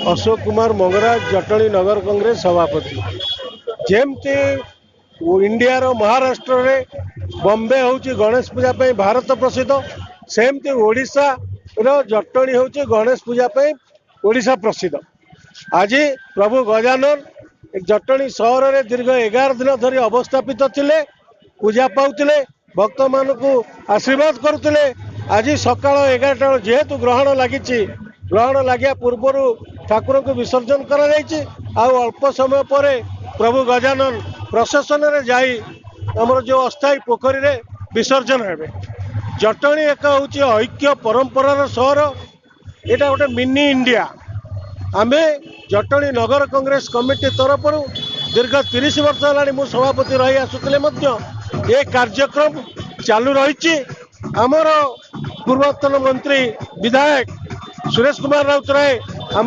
अशोक कुमार मंगराज जटणी नगर कांग्रेस सभापति जेमती इंडिया रो महाराष्ट्र रे बॉम्बे होची गणेश पूजा पे भारत प्रसिद्ध सेमती ओडिशा रो जटणी होची गणेश पूजा पे ओडिशा प्रसिद्ध। आज प्रभु गजानन जटणी सहर में दीर्घ 11 दिन धरी अवस्थापित थिले पूजा पाउतिले भक्त मान को आशीर्वाद करुले। आज सकाळ 11टा जेहेतु ग्रहण लगी ग्रहण लगे पूर्वर ठाकुर को विसर्जन कर अल्प समय पर प्रभु गजानन प्रशासन रे जाई हमर जो अस्थायी पोखरी रे विसर्जन हेबे। जटणी एक हूँ ऐक्य परंपरार सहर यहाँ गोटे मिनी इंडिया। आमे जटणी नगर कांग्रेस कमिटी तरफ दीर्घ 30 वर्ष है सभापति रही आसुले ये कार्यक्रम चालू रही। आमर पूर्वतन मंत्री विधायक सुरेश कुमार राउतराय